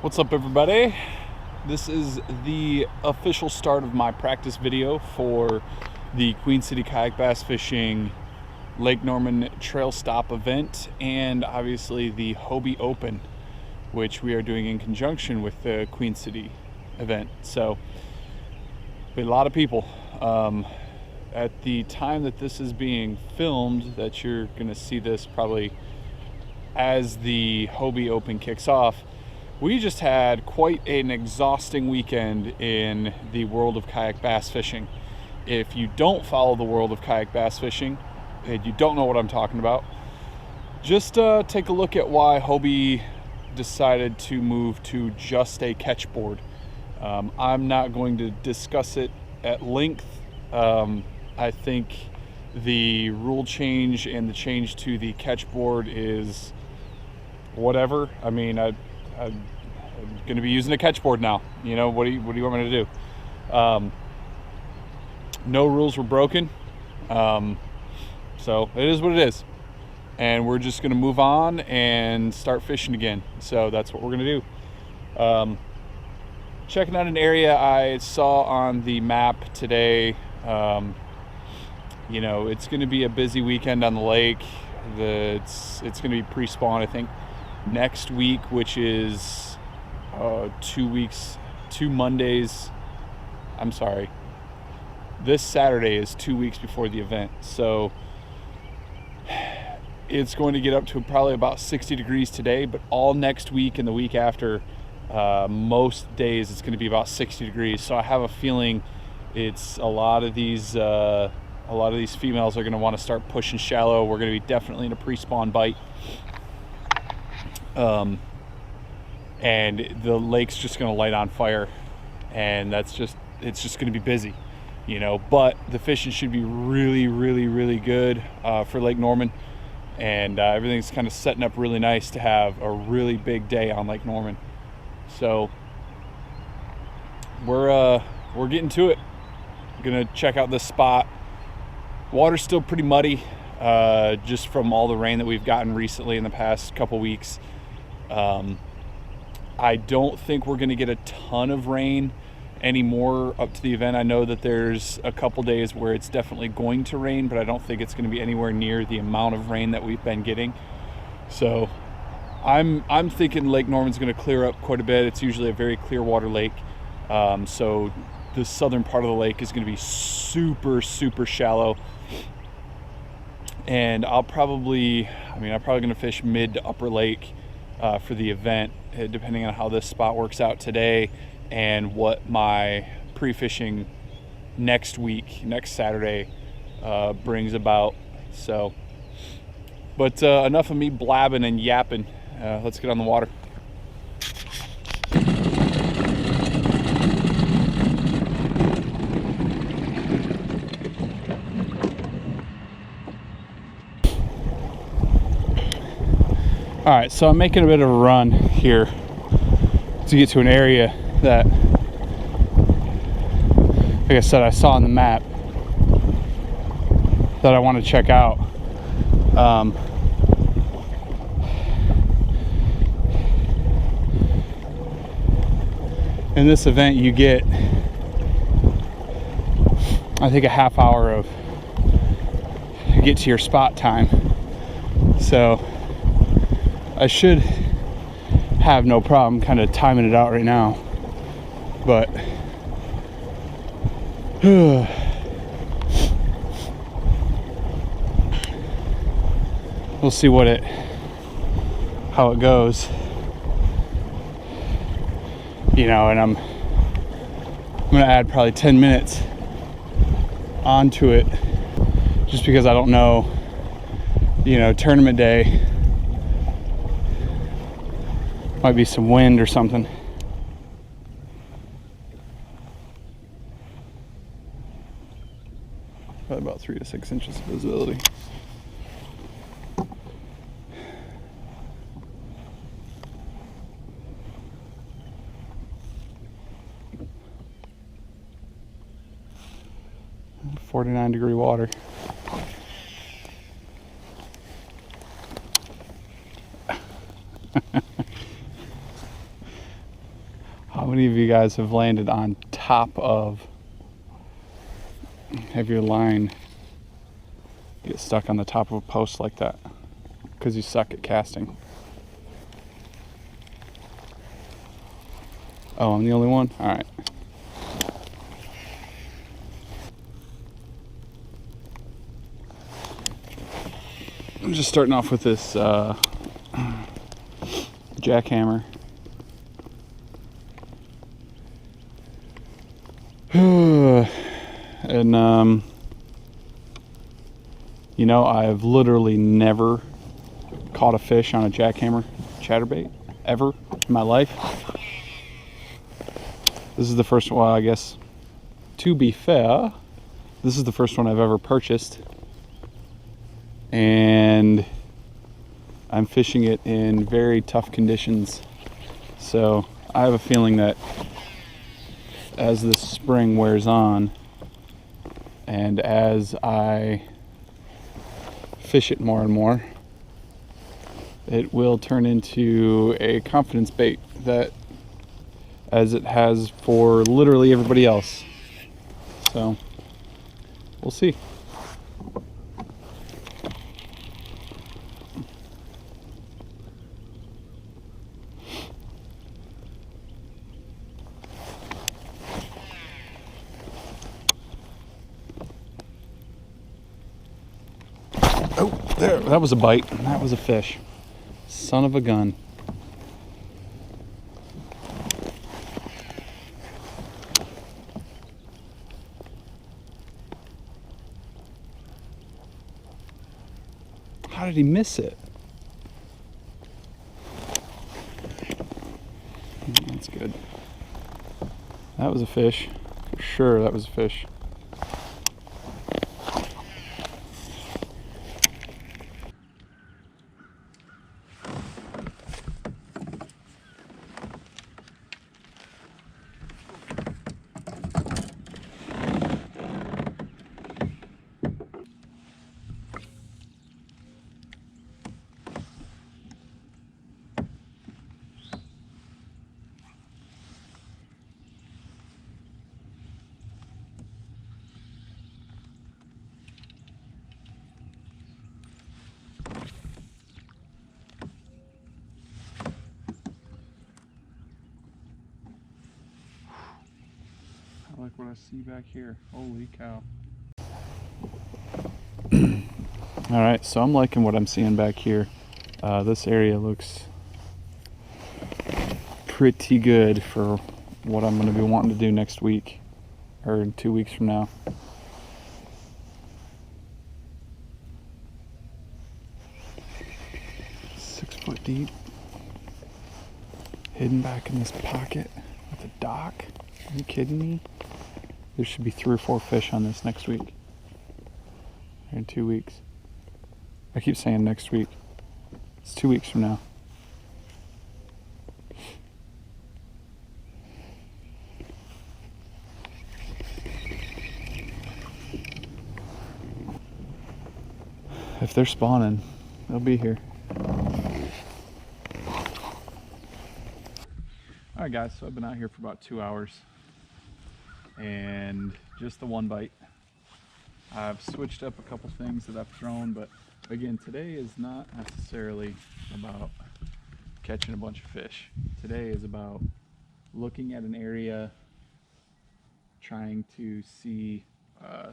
What's up, everybody? This is the official start of my practice video for the Queen City Kayak Bass Fishing Lake Norman Trail Stop event, and obviously the Hobie Open, which we are doing in conjunction with the Queen City event. So, a lot of people. At the time that this is being filmed, that you're gonna see this probably as the Hobie Open kicks off, we just had quite an exhausting weekend in the world of kayak bass fishing. If you don't follow the world of kayak bass fishing and you don't know what I'm talking about, just take a look at why Hobie decided to move to just a catch board. I'm not going to discuss it at length. I think the rule change and the change to the catch board is whatever. I mean, I'm going to be using a catch board now. You know, what do you want me to do? No rules were broken. So it is what it is. And we're just going to move on and start fishing again. So that's what we're going to do. Checking out an area I saw on the map today. You know, it's going to be a busy weekend on the lake. It's going to be pre-spawn, I think, next week, which is 2 Mondays. I'm sorry. This Saturday is 2 weeks before the event. So it's going to get up to probably about 60 degrees today, but all next week and the week after, most days it's going to be about 60 degrees. So I have a feeling it's a lot of these females are going to want to start pushing shallow. We're going to be definitely in a pre-spawn bite. And the lake's just going to light on fire, and it's just going to be busy, you know. But the fishing should be really good for Lake Norman, and everything's kind of setting up really nice to have a really big day on Lake Norman. So we're getting to it. Gonna check out this spot. Water's still pretty muddy, just from all the rain that we've gotten recently in the past couple weeks. I don't think we're gonna get a ton of rain anymore up to the event. I know that there's a couple days where it's definitely going to rain, but I don't think it's gonna be anywhere near the amount of rain that we've been getting. So I'm thinking Lake Norman's gonna clear up quite a bit. It's usually a very clear water lake. So the southern part of the lake is going to be super shallow, and I'm probably going to fish mid to upper lake for the event, depending on how this spot works out today and what my pre-fishing next Saturday brings about. So, but enough of me blabbing and yapping. Let's get on the water. All right, so I'm making a bit of a run here to get to an area that, like I said, I saw on the map that I want to check out. In this event, you get, I think, a half hour of get to your spot time. So I should have no problem kind of timing it out right now, but we'll see how it goes, you know. And I'm gonna add probably 10 minutes onto it, just because I don't know, you know, tournament day might be some wind or something. Probably about 3 to 6 inches of visibility. And 49-degree water. many of you guys have landed on top of, have your line get stuck on the top of a post like that because you suck at casting? Oh, I'm the only one? All right. I'm just starting off with this jackhammer. And you know, I've literally never caught a fish on a jackhammer chatterbait ever in my life. This is the first one. Well, I guess, to be fair, this is the first one I've ever purchased, and I'm fishing it in very tough conditions. So I have a feeling that as this spring wears on and as I fish it more and more, it will turn into a confidence bait, that as it has for literally everybody else. So we'll see. Oh, there, that was a bite. That was a fish. Son of a gun. How did he miss it? That's good. That was a fish. For sure, that was a fish. I like what I see back here. Holy cow. Alright, so I'm liking what I'm seeing back here. This area looks pretty good for what I'm going to be wanting to do next week, or 2 weeks from now. .6 deep, hidden back in this pocket with a dock. Are you kidding me? There should be 3 or 4 fish on this next week, or in 2 weeks. I keep saying next week. It's 2 weeks from now. If they're spawning, they'll be here. Alright guys, so I've been out here for about 2 hours and just the one bite. I've switched up a couple things that I've thrown, but again, today is not necessarily about catching a bunch of fish. Today is about looking at an area, trying to see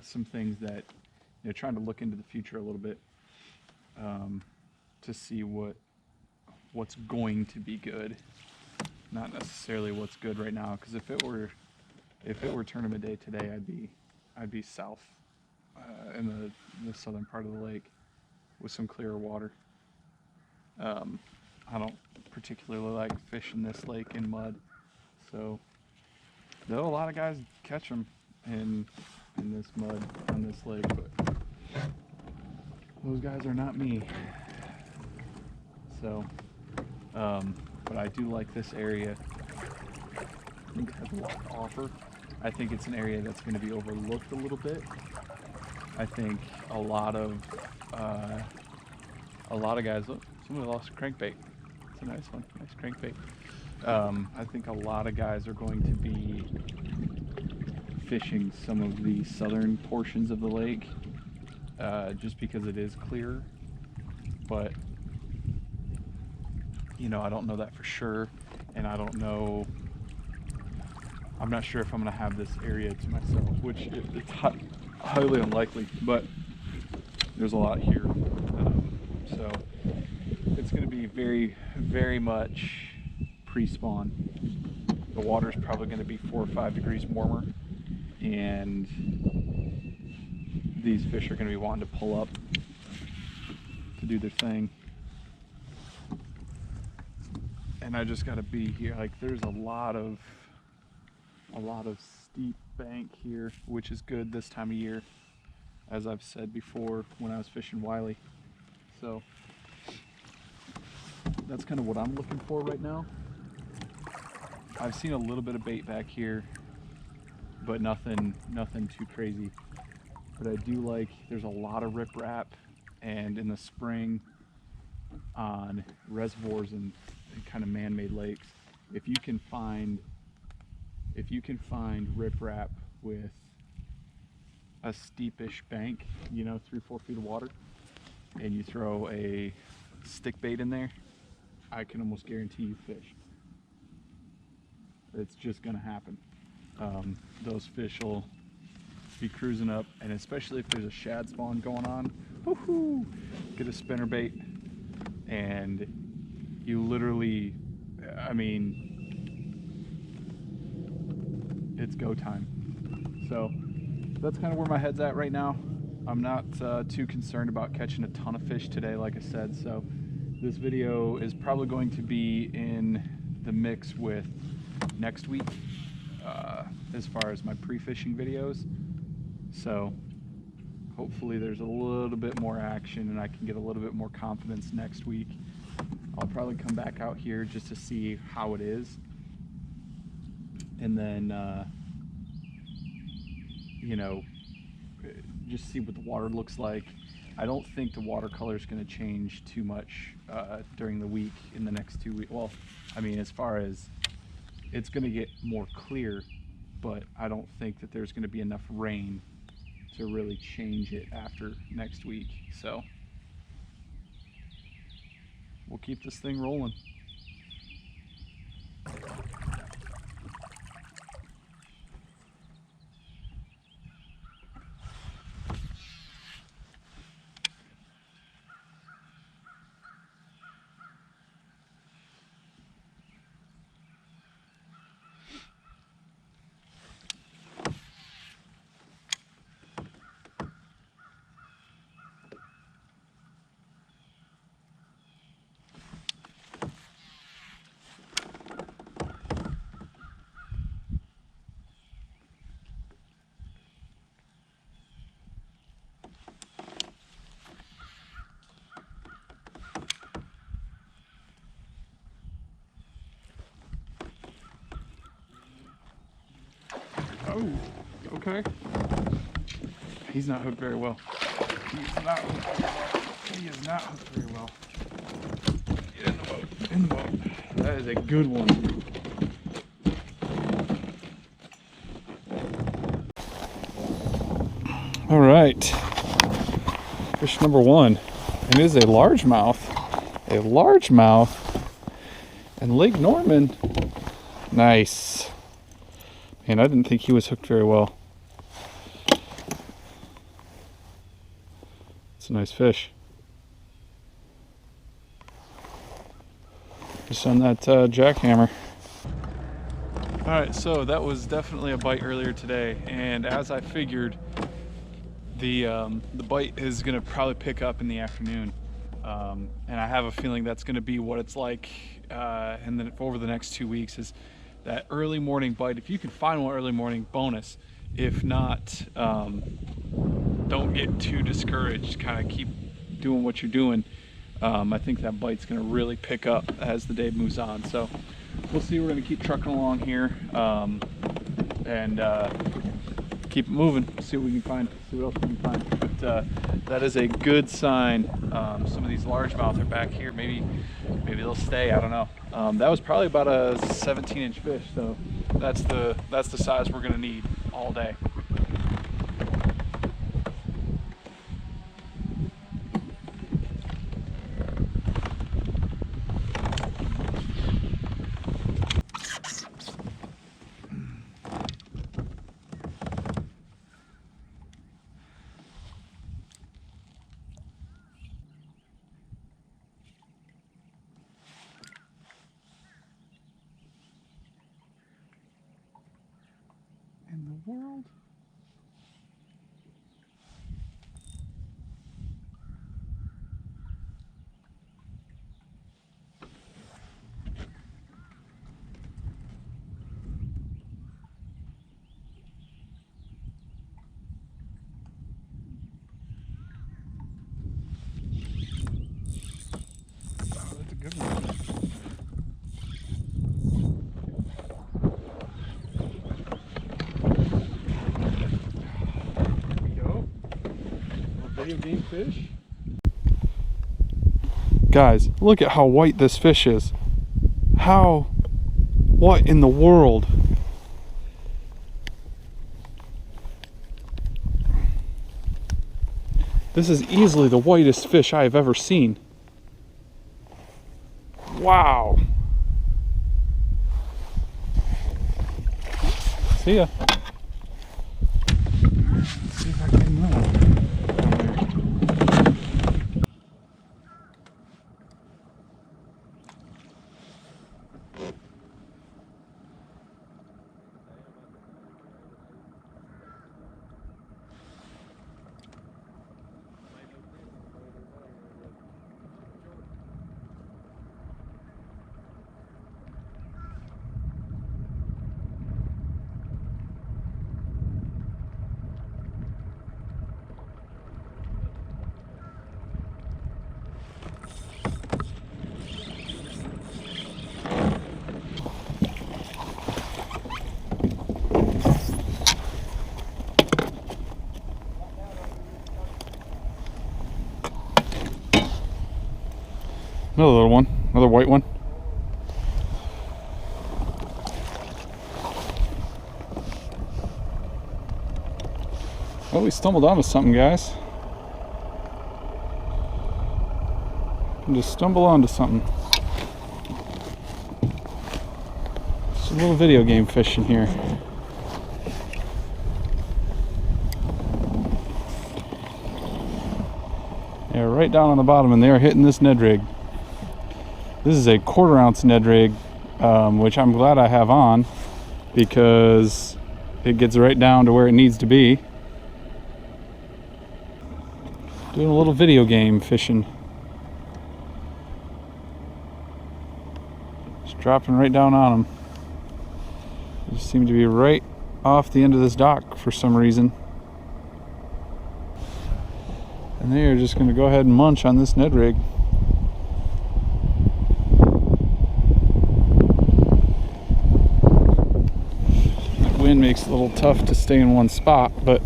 some things that, you know, trying to look into the future a little bit, to see what's going to be good, not necessarily what's good right now. Because if it were tournament day today, I'd be south in the southern part of the lake with some clearer water. I don't particularly like fishing this lake in mud, so though a lot of guys catch them in this mud on this lake, but those guys are not me. So but I do like this area. I think it has a lot to offer. I think it's an area that's going to be overlooked a little bit. I think a lot of guys, look, somebody lost a crankbait. It's a nice one, nice crankbait. I think a lot of guys are going to be fishing some of the southern portions of the lake just because it is clear, but you know, I don't know that for sure, and I don't know, I'm not sure if I'm going to have this area to myself, which it's highly unlikely, but there's a lot here. So it's going to be very, very much pre-spawn. The water's probably going to be 4 or 5 degrees warmer, and these fish are going to be wanting to pull up to do their thing. And I just got to be here. Like, there's a lot of steep bank here, which is good this time of year, as I've said before when I was fishing Wiley. So that's kind of what I'm looking for right now. I've seen a little bit of bait back here, but nothing too crazy. But I do like, there's a lot of riprap, and in the spring on reservoirs and kind of man-made lakes, if you can find riprap with a steepish bank, you know, 3-4 feet of water, and you throw a stick bait in there, I can almost guarantee you fish. It's just gonna happen. Those fish will be cruising up, and especially if there's a shad spawn going on, woohoo, get a spinner bait, and you literally, I mean, it's go time. So that's kind of where my head's at right now. I'm not too concerned about catching a ton of fish today, like I said, so this video is probably going to be in the mix with next week as far as my pre-fishing videos. So hopefully there's a little bit more action and I can get a little bit more confidence next week. I'll probably come back out here just to see how it is, and then you know, just see what the water looks like. I don't think the watercolor is going to change too much during the week, in the next 2 weeks. Well, I mean, as far as it's going to get more clear, but I don't think that there's going to be enough rain to really change it after next week. So we'll keep this thing rolling. Oh, okay. He's not hooked very well. He's not hooked very well. He is not hooked very well. Get in the boat. In the boat. That is a good one. All right. Fish number one. It is a largemouth. A largemouth. And Lake Norman. Nice. And I didn't think he was hooked very well. It's a nice fish. Just on that jackhammer. Alright, so that was definitely a bite earlier today, and as I figured, the bite is going to probably pick up in the afternoon. And I have a feeling that's going to be what it's like and then over the next 2 weeks, is that early morning bite. If you can find one early morning, bonus. If not, don't get too discouraged. Kind of keep doing what you're doing. I think that bite's going to really pick up as the day moves on. So we'll see. We're going to keep trucking along here and keep it moving. See what we can find. See what else we can find. that is a good sign. Some of these largemouth are back here. Maybe they'll stay. I don't know. That was probably about a 17-inch fish, so that's the size we're gonna need all day. In the world? Oh, that's a good one. Video game fish. Guys, look at how white this fish is. What in the world? This is easily the whitest fish I have ever seen. Wow. See ya. Let's see if I can another little one, another white one. Oh, we stumbled onto something, guys. Just stumble onto something. Just a little video game fishing here. Yeah, right down on the bottom, and they are hitting this Ned rig. This is a 1/4 ounce Ned rig, which I'm glad I have on because it gets right down to where it needs to be. Doing a little video game fishing. Just dropping right down on them. They just seem to be right off the end of this dock for some reason. And they are just going to go ahead and munch on this Ned rig. The wind makes it a little tough to stay in one spot, but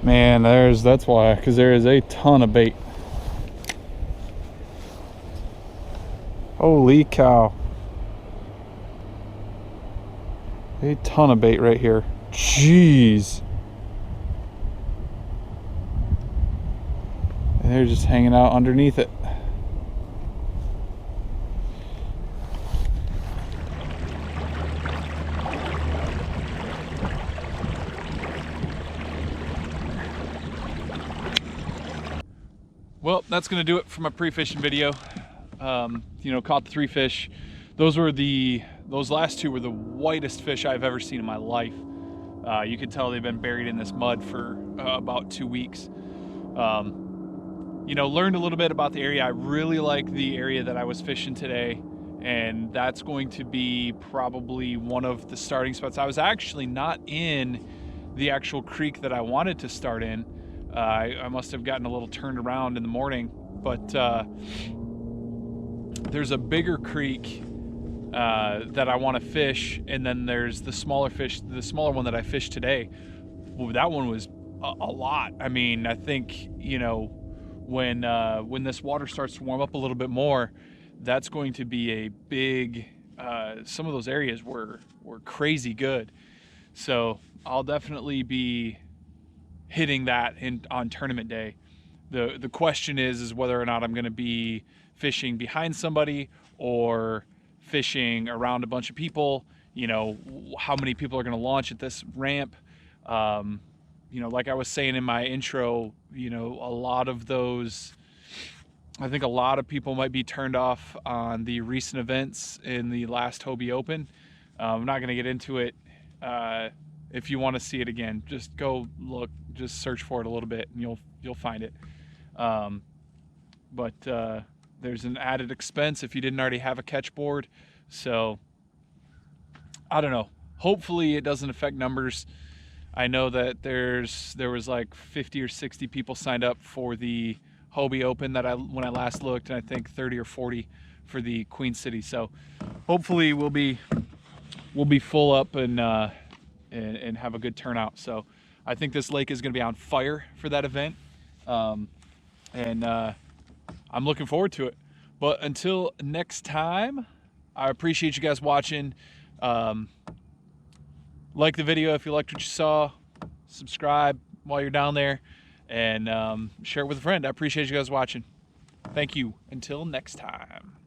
man, that's why, because there is a ton of bait. Holy cow. A ton of bait right here. Jeez. And they're just hanging out underneath it. Well, that's gonna do it for my pre-fishing video. You know, caught the 3 fish. Those last 2 were the whitest fish I've ever seen in my life. You could tell they've been buried in this mud for about 2 weeks. You know, learned a little bit about the area. I really like the area that I was fishing today, and that's going to be probably one of the starting spots. I was actually not in the actual creek that I wanted to start in. I must have gotten a little turned around in the morning, but there's a bigger creek that I want to fish, and then there's the smaller fish, the smaller one that I fished today. Well, that one was a lot. I mean, I think, you know, when this water starts to warm up a little bit more, that's going to be a big, some of those areas were crazy good. So I'll definitely be hitting that on tournament day. The question is whether or not I'm going to be fishing behind somebody or fishing around a bunch of people. You know, how many people are going to launch at this ramp. You know, like I was saying in my intro, you know, a lot of those, I think a lot of people might be turned off on the recent events in the last Hobie Open. I'm not going to get into it. If you want to see it again, just go look, just search for it a little bit and you'll find it. But there's an added expense if you didn't already have a catch board. So I don't know. Hopefully it doesn't affect numbers. I know that there was like 50 or 60 people signed up for the Hobie Open when I last looked, and I think 30 or 40 for the Queen City. So hopefully we'll be full up and have a good turnout. So I think this lake is going to be on fire for that event, and I'm looking forward to it. But until next time, I appreciate you guys watching. Like the video if you liked what you saw, subscribe while you're down there, and share it with a friend. I appreciate you guys watching. Thank you. Until next time.